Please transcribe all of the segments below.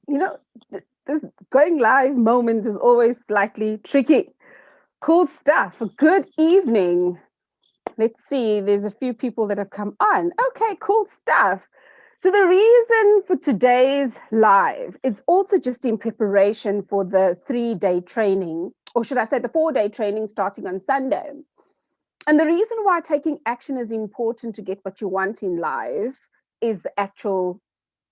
you know, this going live moment is always slightly tricky. Cool stuff. Good evening. Let's see, there's a few people that have come on. Okay, cool stuff. So the reason for today's live, it's also just in preparation for the 3-day training, or should I say the 4-day training starting on Sunday. And the reason why taking action is important to get what you want in life is the actual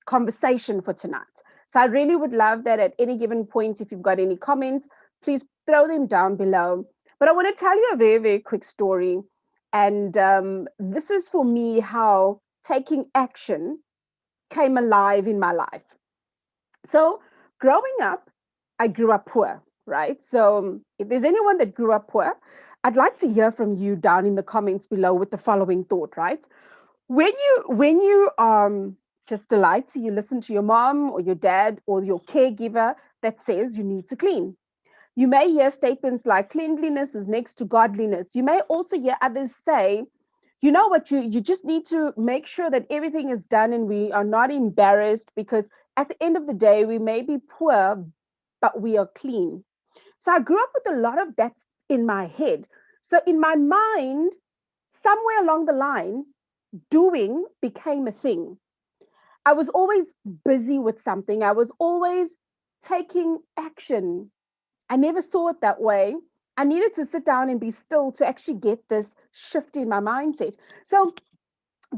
conversation for tonight. So I really would love that at any given point, if you've got any comments, please throw them down below. But I want to tell you a very, very quick story. And this is for me how taking action came alive in my life. So growing up, I grew up poor, right? So if there's anyone that grew up poor, I'd like to hear from you down in the comments below with the following thought, right? When you just delight, you listen to your mom or your dad or your caregiver that says you need to clean. You may hear statements like cleanliness is next to godliness. You may also hear others say, you know what, you just need to make sure that everything is done and we are not embarrassed, because at the end of the day, we may be poor, but we are clean. So I grew up with a lot of that in my head. So in my mind, somewhere along the line, doing became a thing. I was always busy with something. I was always taking action. I never saw it that way. I needed to sit down and be still to actually get this shift in my mindset. So,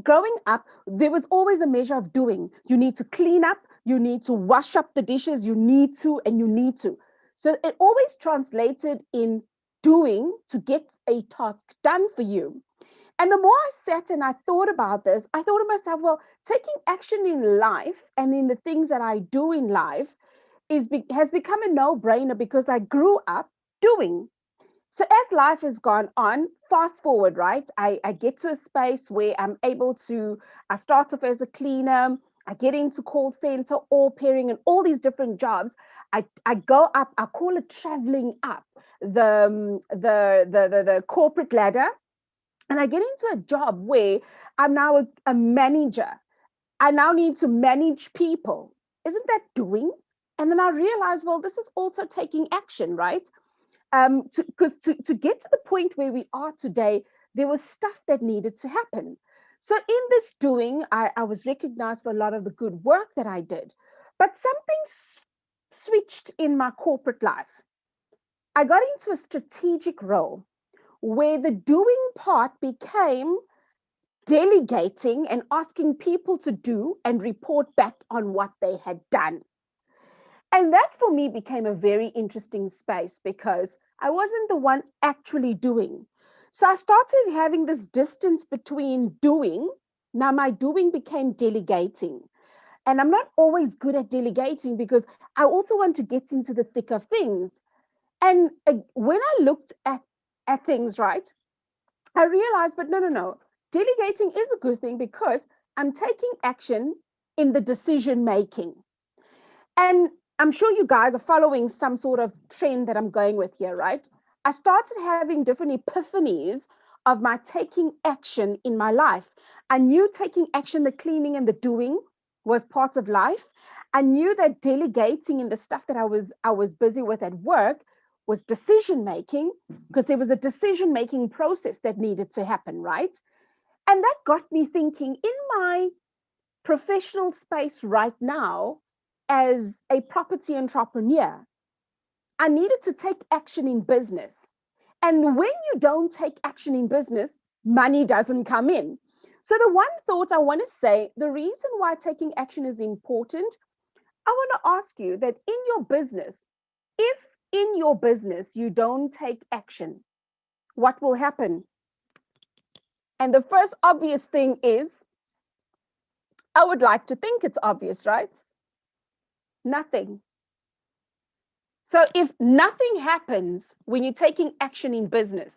growing up, there was always a measure of doing. You need to clean up, you need to wash up the dishes, you need to, and you need to. So, it always translated in doing to get a task done for you. And the more I sat and I thought about this, I thought to myself, well, taking action in life and in the things that I do in life has become a no-brainer because I grew up doing. So as life has gone on, fast forward, right? I get to a space where I'm able to, I start off as a cleaner, I get into call center, all pairing, and all these different jobs. I go up, I call it traveling up the corporate ladder. And I get into a job where I'm now a manager. I now need to manage people. Isn't that doing? And then I realized, well, this is also taking action, right? Because to get to the point where we are today, there was stuff that needed to happen. So in this doing, I was recognized for a lot of the good work that I did. But something switched in my corporate life. I got into a strategic role where the doing part became delegating and asking people to do and report back on what they had done. And that for me became a very interesting space because I wasn't the one actually doing. So I started having this distance between doing. Now my doing became delegating. And I'm not always good at delegating because I also want to get into the thick of things. And when I looked at things, right, I realized, but no. Delegating is a good thing because I'm taking action in the decision making. And I'm sure you guys are following some sort of trend that I'm going with here, right? I started having different epiphanies of my taking action in my life. I knew taking action, the cleaning and the doing was part of life. I knew that delegating in the stuff that I was busy with at work was decision making, because there was a decision making process that needed to happen, right? And that got me thinking in my professional space right now as a property entrepreneur. I needed to take action in business. And when you don't take action in business, money doesn't come in. So, the one thought I want to say, the reason why taking action is important, I want to ask you that in your business, if in your business you don't take action, what will happen? And the first obvious thing is, I would like to think it's obvious, right? Nothing. So if nothing happens when you're taking action in business,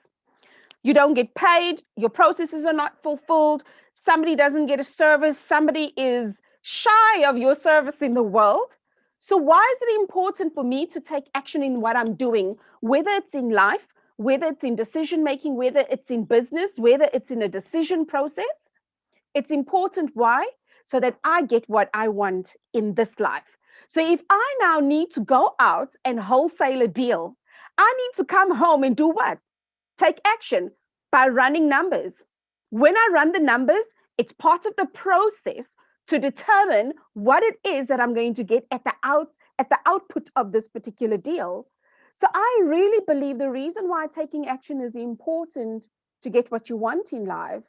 you don't get paid, your processes are not fulfilled, somebody doesn't get a service, somebody is shy of your service in the world. So why is it important for me to take action in what I'm doing, whether it's in life, whether it's in decision making, whether it's in business, whether it's in a decision process? It's important. Why? So that I get what I want in this life. So if I now need to go out and wholesale a deal, I need to come home and do what? Take action by running numbers. When I run the numbers, it's part of the process to determine what it is that I'm going to get at the output of this particular deal. So I really believe the reason why taking action is important to get what you want in life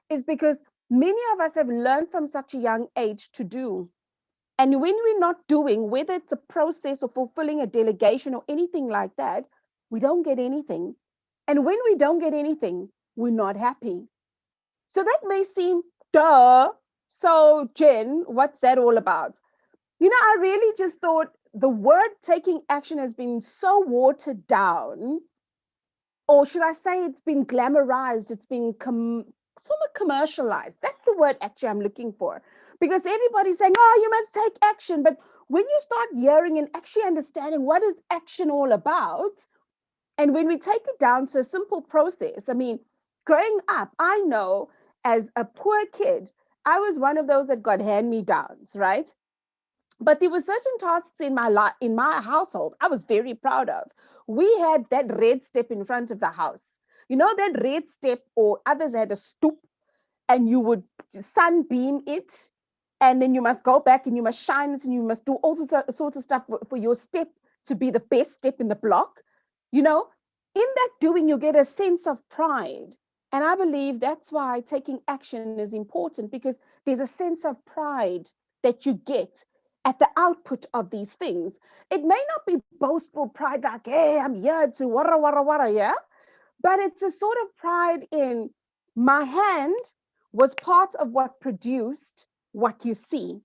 is because many of us have learned from such a young age to do. And when we're not doing, whether it's a process or fulfilling a delegation or anything like that, we don't get anything. And when we don't get anything, we're not happy. So that may seem duh. So, Jen, what's that all about? I really just thought the word taking action has been so watered down, or should I say it's been glamorized, it's been somewhat commercialized. That's the word actually I'm looking for. Because everybody's saying, oh, you must take action. But when you start hearing and actually understanding what is action all about, and when we take it down to a simple process, I mean, growing up, I know as a poor kid, I was one of those that got hand-me-downs, right? But there were certain tasks in my life, in my household, I was very proud of. We had that red step in front of the house. That red step, or others had a stoop, and you would sunbeam it, and then you must go back and you must shine it, and you must do all sorts of stuff for your step to be the best step in the block. You know, in that doing, you get a sense of pride. And I believe that's why taking action is important, because there's a sense of pride that you get at the output of these things. It may not be boastful pride like, hey, I'm here to wara, wara, wara, yeah? But it's a sort of pride in my hand was part of what produced what you see.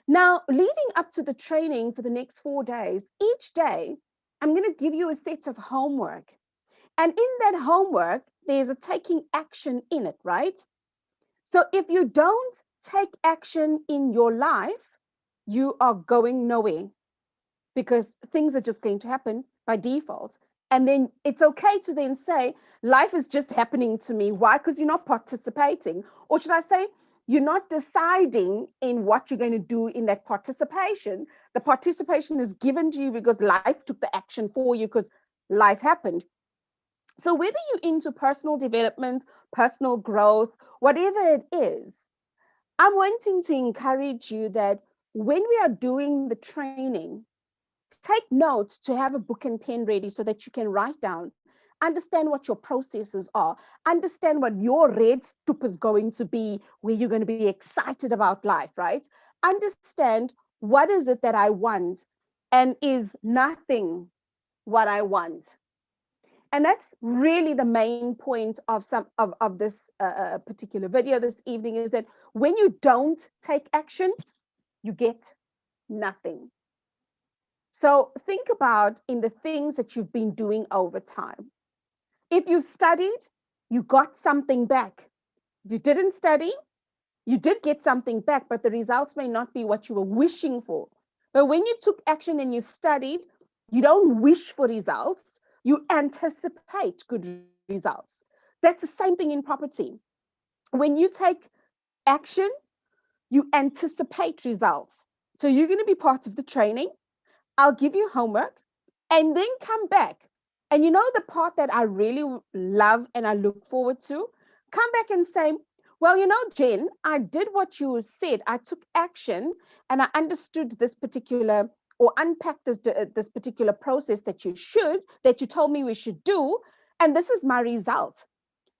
Now, leading up to the training for the next 4 days, each day, I'm going to give you a set of homework. And in that homework, there's a taking action in it, right? So if you don't take action in your life, you are going nowhere, because things are just going to happen by default. And then it's okay to then say, life is just happening to me. Why? Because you're not participating. Or should I say, you're not deciding in what you're going to do in that participation. The participation is given to you because life took the action for you, because life happened. So whether you're into personal development, personal growth, whatever it is, I'm wanting to encourage you that when we are doing the training, take notes to have a book and pen ready so that you can write down, understand what your processes are, understand what your red stoop is going to be, where you're going to be excited about life, right? Understand what is it that I want, and is nothing what I want. And that's really the main point of this particular video this evening, is that when you don't take action, you get nothing. So think about in the things that you've been doing over time. If you've studied, you got something back. If you didn't study, you did get something back, but the results may not be what you were wishing for. But when you took action and you studied, you don't wish for results, you anticipate good results. That's the same thing in property. When you take action, you anticipate results. So you're going to be part of the training. I'll give you homework and then come back. And the part that I really love and I look forward to, come back and say, well, Jen, I did what you said. I took action and I understood this particular, or unpacked this particular process that you told me we should do. And this is my result.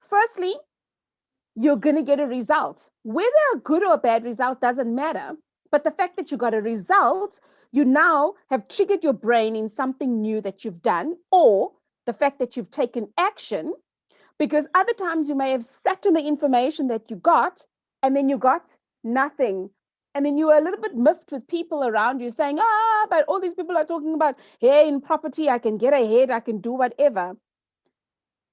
Firstly, you're going to get a result. Whether a good or a bad result doesn't matter. But the fact that you got a result, you now have triggered your brain in something new that you've done, or the fact that you've taken action, because other times you may have sat on the information that you got and then you got nothing. And then you were a little bit miffed with people around you saying, but all these people are talking about, hey, in property, I can get ahead, I can do whatever.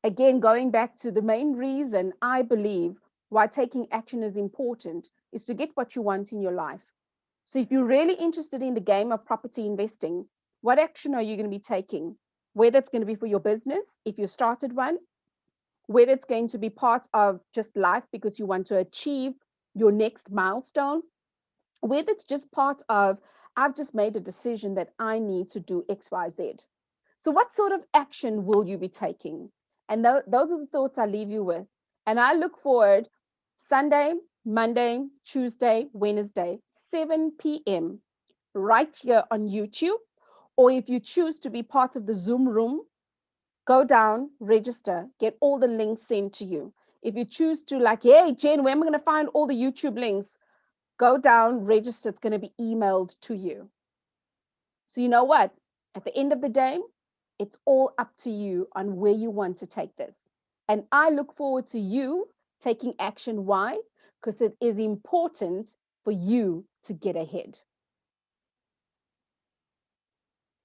Again, going back to the main reason I believe why taking action is important is to get what you want in your life. So if you're really interested in the game of property investing, what action are you going to be taking? Whether it's going to be for your business, if you started one, whether it's going to be part of just life because you want to achieve your next milestone, whether it's just part of I've just made a decision that I need to do XYZ. So, what sort of action will you be taking? And those are the thoughts I leave you with. And I look forward Sunday, Monday, Tuesday, Wednesday, 7 p.m. right here on YouTube. Or if you choose to be part of the Zoom room, go down, register, get all the links sent to you. If you choose to, like, hey, Jen, where am I going to find all the YouTube links? Go down, register. It's going to be emailed to you. So, you know what? At the end of the day, it's all up to you on where you want to take this. And I look forward to you taking action. Why? Because it is important for you to get ahead.